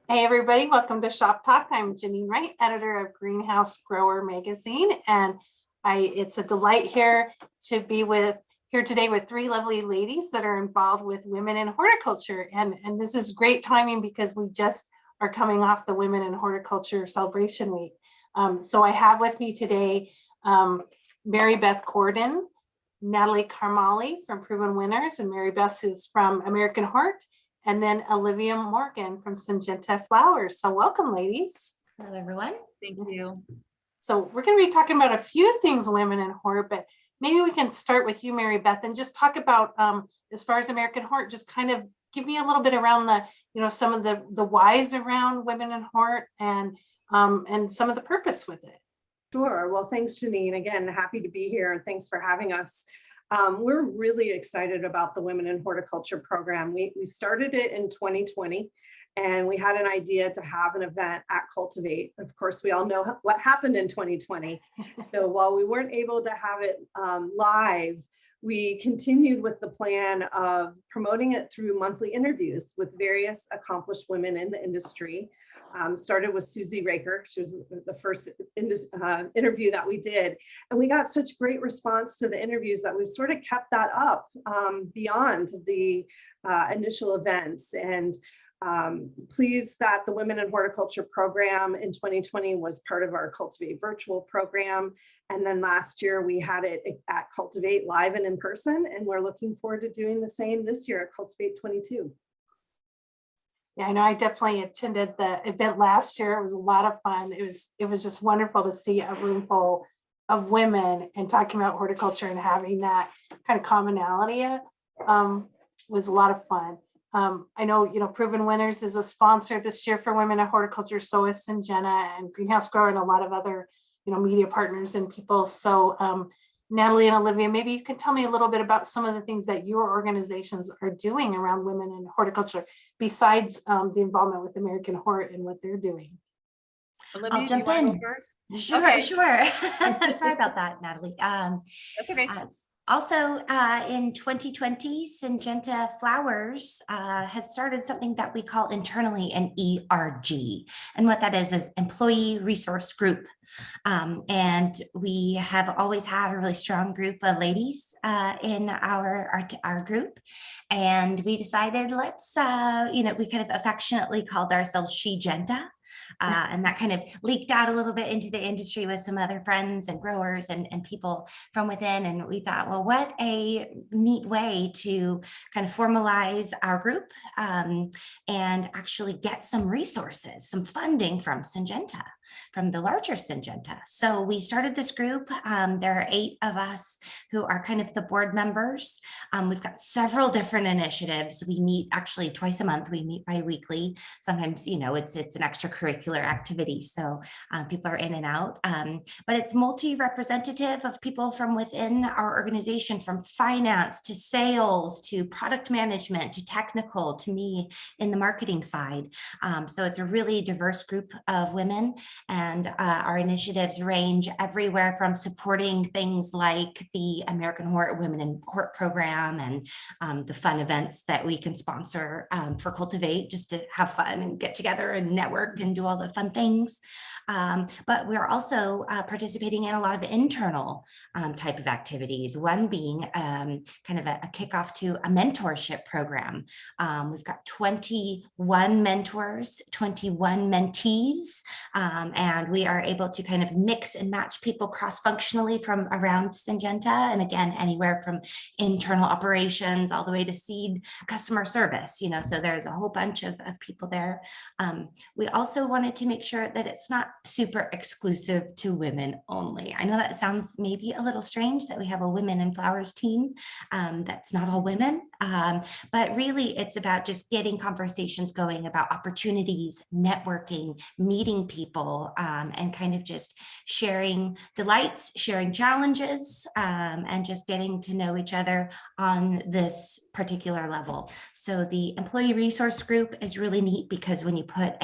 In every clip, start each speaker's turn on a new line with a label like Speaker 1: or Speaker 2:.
Speaker 1: Hey everybody, welcome to Shop Talk. I'm Janine Wright, editor of Greenhouse Grower Magazine, and it's a delight here to be here today with three lovely ladies that are involved with women in horticulture. And this is great timing because we just are coming off the Women in Horticulture Celebration Week. So I have with me today Mary Beth Corden, Natalie Carmali from Proven Winners, and Mary Beth is from American Hort, and then Olivia Morgan from Syngenta Flowers. So welcome, ladies.
Speaker 2: Hello, everyone.
Speaker 3: Thank you.
Speaker 1: So we're going to be talking about a few things women in hort, but maybe we can start with you, Mary Beth, and just talk about, as far as American Hort, just kind of give me a little bit around some of the whys around women in hort and some of the purpose with it.
Speaker 3: Sure. Well, thanks, Janine. Again, happy to be here and thanks for having us. We're really excited about the Women in Horticulture program. We started it in 2020 and we had an idea to have an event at Cultivate. Of course, we all know what happened in 2020. So while we weren't able to have it live, we continued with the plan of promoting it through monthly interviews with various accomplished women in the industry. Started with Susie Raker. She was the first interview that we did. And we got such great response to the interviews that we've sort of kept that up beyond the initial events. And pleased that the Women in Horticulture program in 2020 was part of our Cultivate virtual program. And then last year we had it at Cultivate live and in person. And we're looking forward to doing the same this year at Cultivate '22.
Speaker 1: Yeah, I know I definitely attended the event last year. It was a lot of fun. It was just wonderful to see a room full of women and talking about horticulture and having that kind of commonality was a lot of fun. I know, Proven Winners is a sponsor this year for Women in Horticulture, so is Syngenta and Greenhouse Grower and a lot of other, media partners and people. So Natalie and Olivia, maybe you can tell me a little bit about some of the things that your organizations are doing around women in horticulture, besides the involvement with American Hort and what they're doing.
Speaker 3: Olivia,
Speaker 2: I'll jump in. Sure,
Speaker 3: okay.
Speaker 2: Sure. Sorry about that, Natalie.
Speaker 3: That's okay.
Speaker 2: Also, in 2020, Syngenta Flowers has started something that we call internally an ERG. And what that is Employee Resource Group. And we have always had a really strong group of ladies in our group. And we decided let's, we kind of affectionately called ourselves She-Genta. And that kind of leaked out a little bit into the industry with some other friends and growers and people from within. And we thought, well, what a neat way to kind of formalize our group and actually get some resources, some funding from Syngenta, from the larger Syngenta. So we started this group. There are 8 of us who are kind of the board members. We've got several different initiatives. We meet actually twice a month. We meet bi-weekly. Sometimes, it's an extracurricular activity. So people are in and out, but it's multi-representative of people from within our organization, from finance to sales to product management to technical to me in the marketing side. So it's a really diverse group of women, and our initiatives range everywhere from supporting things like the American Hort Women in Hort program and the fun events that we can sponsor for Cultivate, just to have fun and get together and network and do all the fun things. But we're also participating in a lot of internal type of activities, one being kind of a kickoff to a mentorship program. We've got 21 mentors, 21 mentees, and we are able to kind of mix and match people cross-functionally from around Syngenta, and again, anywhere from internal operations all the way to seed customer service, so there's a whole bunch of people there. We also wanted to make sure that it's not super exclusive to women only. I know that sounds maybe a little strange that we have a Women in Flowers team that's not all women, but really it's about just getting conversations going about opportunities, networking, meeting people, and kind of just sharing delights, sharing challenges, and just getting to know each other on this particular level. So the employee resource group is really neat because when you put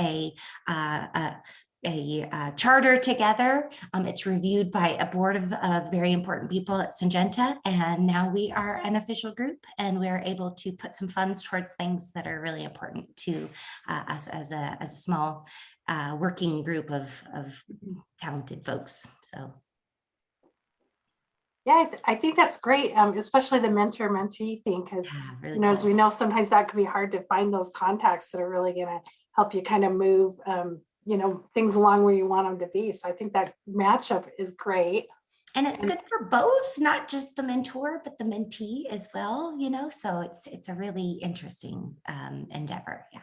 Speaker 2: charter together. It's reviewed by a board of very important people at Syngenta, and now we are an official group, and we are able to put some funds towards things that are really important to us as a small working group of talented folks. So.
Speaker 1: Yeah, I think that's great, especially the mentor-mentee thing, because
Speaker 2: Really
Speaker 1: you know,
Speaker 2: cool.
Speaker 1: as we know, sometimes that can be hard to find those contacts that are really going to help you kind of move, you know, things along where you want them to be. So I think that matchup is great.
Speaker 2: And it's good for both, not just the mentor, but the mentee as well, you know, so it's a really interesting endeavor. Yeah.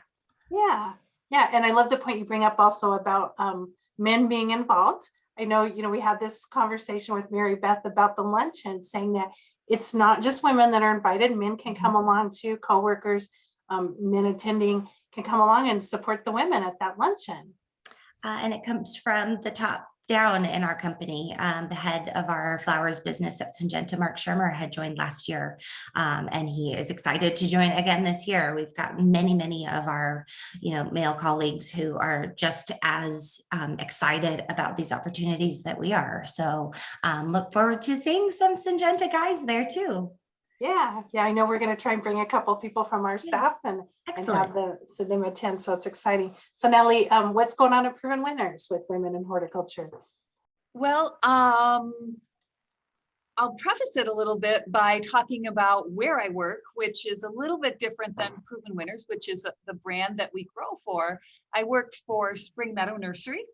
Speaker 1: Yeah. Yeah. And I love the point you bring up also about men being involved. I know, you know, we had this conversation with Mary Beth about the luncheon, saying that it's not just women that are invited, men can come along too, coworkers, men attending can come along and support the women at that luncheon.
Speaker 2: And it comes from the top down in our company. The head of our flowers business at Syngenta, Mark Shermer, had joined last year, and he is excited to join again this year. We've got many of our, you know, male colleagues who are just as excited about these opportunities that we are. So look forward to seeing some Syngenta guys there too.
Speaker 1: Yeah, I know we're going to try and bring a couple of people from our staff and have so them attend. So it's exciting. So Nellie, what's going on at Proven Winners with women in horticulture?
Speaker 4: Well, I'll preface it a little bit by talking about where I work, which is a little bit different than Proven Winners, which is the brand that we grow for. I work for Spring Meadow Nursery,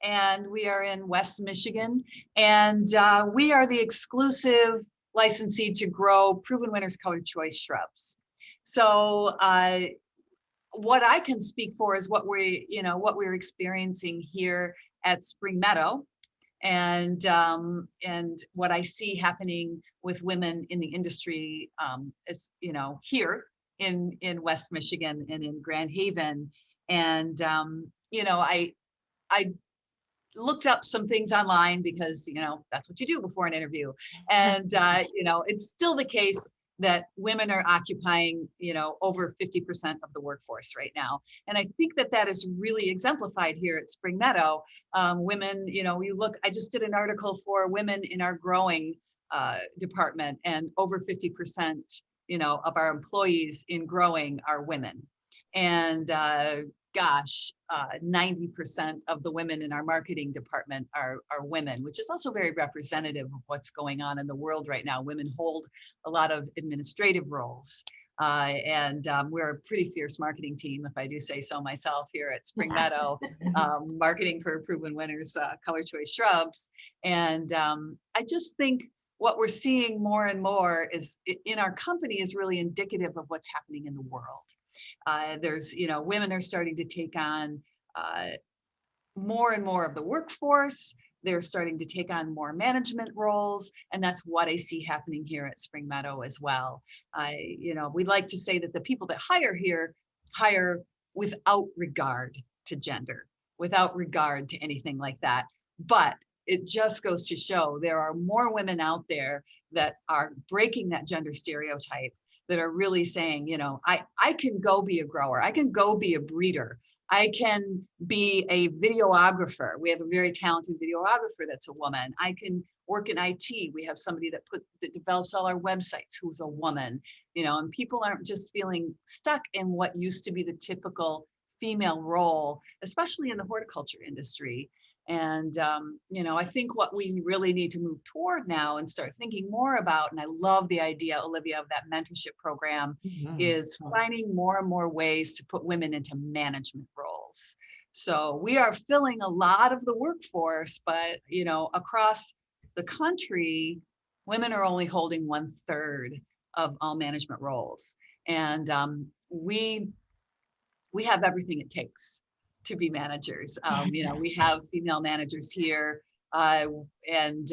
Speaker 4: and we are in West Michigan, and we are the exclusive licensee to grow Proven Winners Color Choice shrubs. So what I can speak for is what we're experiencing here at Spring Meadow, and what I see happening with women in the industry, is, you know, here in West Michigan and in Grand Haven. And you know, I looked up some things online because, you know, that's what you do before an interview. And you know, it's still the case that women are occupying, you know, over 50% of the workforce right now. And I think that that is really exemplified here at Spring Meadow. Women, you know, I just did an article for women in our growing department, and over 50%, you know, of our employees in growing are women. And gosh, 90% of the women in our marketing department are women, which is also very representative of what's going on in the world right now. Women hold a lot of administrative roles. And we're a pretty fierce marketing team, if I do say so myself, here at Spring Meadow, marketing for Proven Winners Color Choice shrubs. And I just think what we're seeing more and more is in our company is really indicative of what's happening in the world. There's, you know, women are starting to take on more and more of the workforce. They're starting to take on more management roles, and that's what I see happening here at Spring Meadow as well. You know, we like to say that the people that hire here hire without regard to gender, without regard to anything like that. But it just goes to show there are more women out there that are breaking that gender stereotype, that are really saying, you know, I can go be a grower, I can go be a breeder, I can be a videographer. We have a very talented videographer that's a woman. I can work in IT. We have somebody that develops all our websites who's a woman, you know, and people aren't just feeling stuck in what used to be the typical female role, especially in the horticulture industry. And, you know, I think what we really need to move toward now and start thinking more about, and I love the idea, Olivia, of that mentorship program, is finding more and more ways to put women into management roles. So we are filling a lot of the workforce, but, you know, across the country, women are only holding 1/3 of all management roles. And we have everything it takes to be managers. You know, we have female managers here, and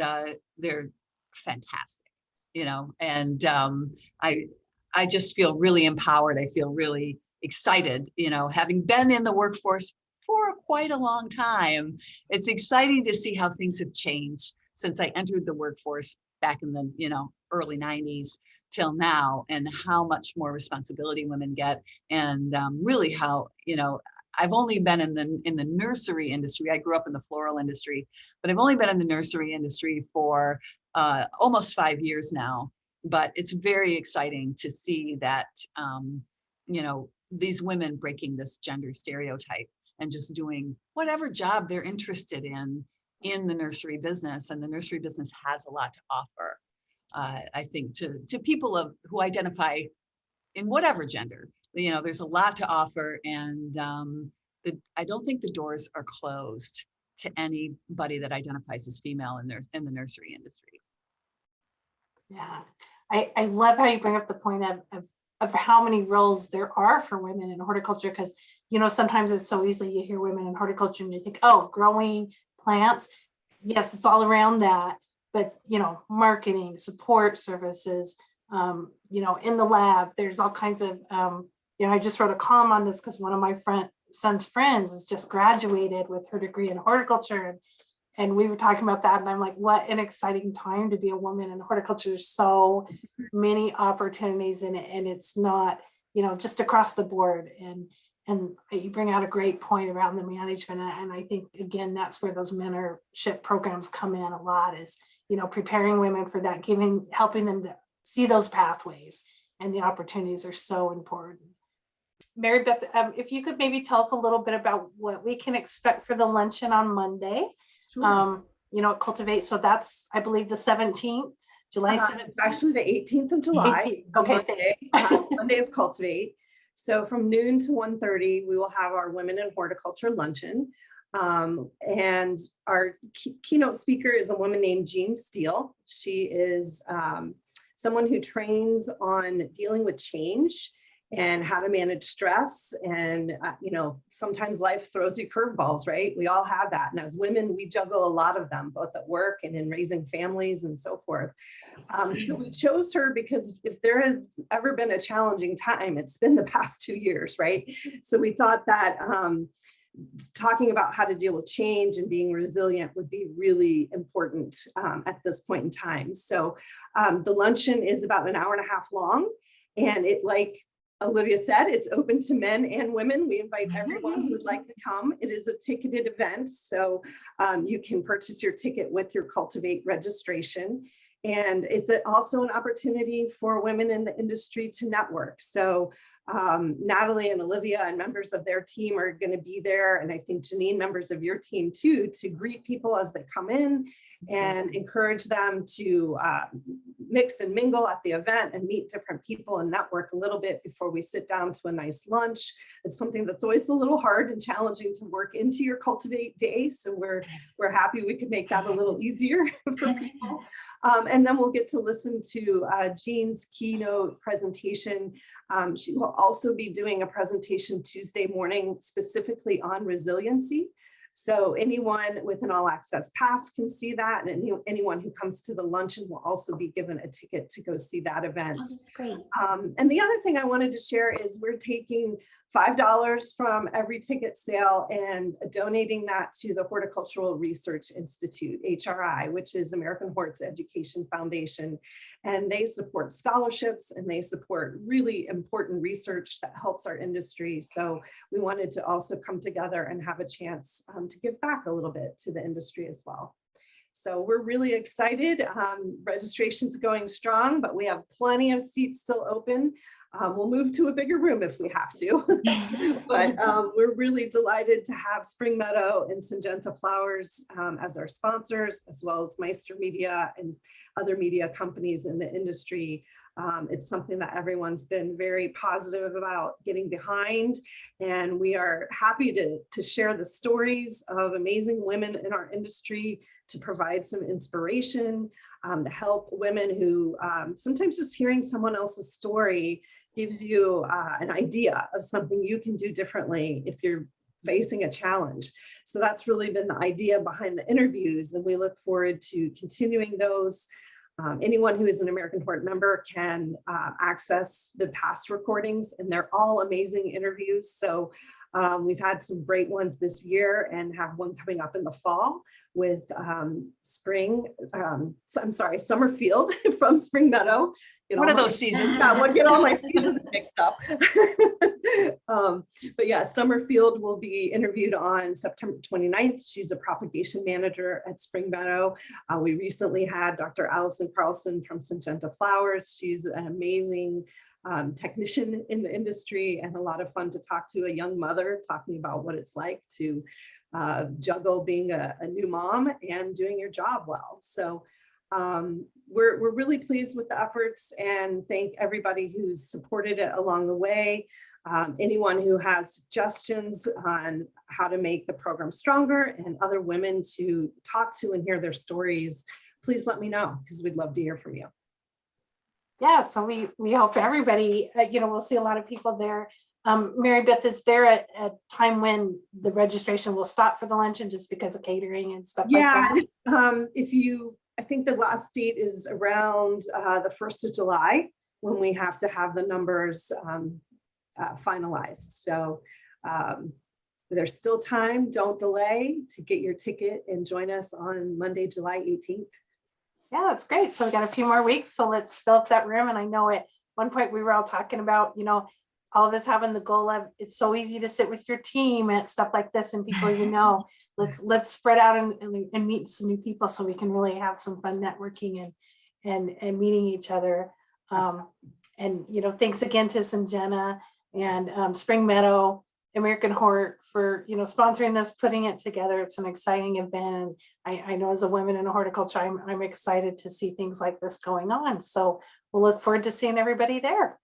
Speaker 4: they're fantastic, you know, and I just feel really empowered. I feel really excited, you know, having been in the workforce for quite a long time. It's exciting to see how things have changed since I entered the workforce back in the, you know, early 90s till now, and how much more responsibility women get, and really how, you know, I've only been in the nursery industry. I grew up in the floral industry, but I've only been in the nursery industry for almost 5 years now. But it's very exciting to see that, you know, these women breaking this gender stereotype and just doing whatever job they're interested in the nursery business. And the nursery business has a lot to offer, I think, to people who identify in whatever gender. You know, there's a lot to offer, and I don't think the doors are closed to anybody that identifies as female in the nursery industry.
Speaker 1: Yeah, I love how you bring up the point of how many roles there are for women in horticulture, because, you know, sometimes it's so easy, you hear women in horticulture and you think, oh, growing plants. Yes, it's all around that, but, you know, marketing, support services, you know, in the lab, there's all kinds of, you know, I just wrote a column on this because one of my son's friends has just graduated with her degree in horticulture. And we were talking about that. And I'm like, what an exciting time to be a woman in horticulture. There's so many opportunities in it. And it's not, you know, just across the board. And you bring out a great point around the management. And I think, again, that's where those mentorship programs come in a lot, is, you know, preparing women for that, helping them to see those pathways, and the opportunities are so important. Mary Beth, if you could maybe tell us a little bit about what we can expect for the luncheon on Monday.
Speaker 3: Sure.
Speaker 1: You know, Cultivate. So that's, I believe, the 17th, July 17th.
Speaker 3: It's actually the 18th of July.
Speaker 1: 18th. Okay, thanks.
Speaker 3: Monday of Cultivate. So from noon to 1:30, we will have our Women in Horticulture luncheon. And our keynote speaker is a woman named Jean Steele. She is someone who trains on dealing with change and how to manage stress. And, you know, sometimes life throws you curveballs, right? We all have that. And as women, we juggle a lot of them, both at work and in raising families and so forth. So we chose her because if there has ever been a challenging time, it's been the past 2 years, right? So we thought that talking about how to deal with change and being resilient would be really important at this point in time. So the luncheon is about an hour and a half long, and it, like Olivia said, it's open to men and women. We invite everyone who would like to come. It is a ticketed event, so you can purchase your ticket with your Cultivate registration. And it's also an opportunity for women in the industry to network. So Natalie and Olivia and members of their team are going to be there. And I think Janine, members of your team too, to greet people as they come in and encourage them to mix and mingle at the event and meet different people and network a little bit before we sit down to a nice lunch. It's something that's always a little hard and challenging to work into your Cultivate day. So we're happy we could make that a little easier for people. And then we'll get to listen to Jean's keynote presentation. She will also be doing a presentation Tuesday morning specifically on resiliency. So anyone with an all access pass can see that, and anyone who comes to the luncheon will also be given a ticket to go see that event.
Speaker 2: Oh, that's great.
Speaker 3: And the other thing I wanted to share is we're taking $5 from every ticket sale and donating that to the Horticultural Research Institute, HRI, which is American Hort's Education Foundation. And they support scholarships and they support really important research that helps our industry. So we wanted to also come together and have a chance to give back a little bit to the industry as well. So we're really excited. Registration's going strong, but we have plenty of seats still open. We'll move to a bigger room if we have to, but we're really delighted to have Spring Meadow and Syngenta Flowers as our sponsors, as well as Meister Media and other media companies in the industry. It's something that everyone's been very positive about getting behind, and we are happy to share the stories of amazing women in our industry, to provide some inspiration, to help women who sometimes just hearing someone else's story gives you an idea of something you can do differently if you're facing a challenge. So that's really been the idea behind the interviews, and we look forward to continuing those. Anyone who is an American Hort member can access the past recordings, and they're all amazing interviews. So we've had some great ones this year and have one coming up in the fall with Summerfield from Spring Meadow.
Speaker 4: What are those seasons?
Speaker 3: Get all my seasons mixed up. But yeah, Summerfield will be interviewed on September 29th. She's a propagation manager at Spring Meadow. We recently had Dr. Allison Carlson from Syngenta Flowers. She's an amazing technician in the industry and a lot of fun to talk to, a young mother talking about what it's like to juggle being a new mom and doing your job well. So we're really pleased with the efforts and thank everybody who's supported it along the way. Anyone who has suggestions on how to make the program stronger and other women to talk to and hear their stories, please let me know, because we'd love to hear from you.
Speaker 1: Yeah, so we hope everybody, we'll see a lot of people there. Mary Beth, is there a time when the registration will stop for the luncheon just because of catering and stuff like that?
Speaker 3: I think the last date is around the 1st of July when we have to have the numbers finalized. So there's still time. Don't delay to get your ticket and join us on Monday, July 18th.
Speaker 1: Yeah, that's great. So we got a few more weeks. So let's fill up that room. And I know at one point we were all talking about, all of us having the goal of it's so easy to sit with your team and stuff like this and people, let's spread out and meet some new people so we can really have some fun networking and meeting each other. And thanks again to Syngenta and Spring Meadow, American Hort for sponsoring this, putting it together. It's an exciting event. And I know as a woman in horticulture, I'm excited to see things like this going on. So we'll look forward to seeing everybody there.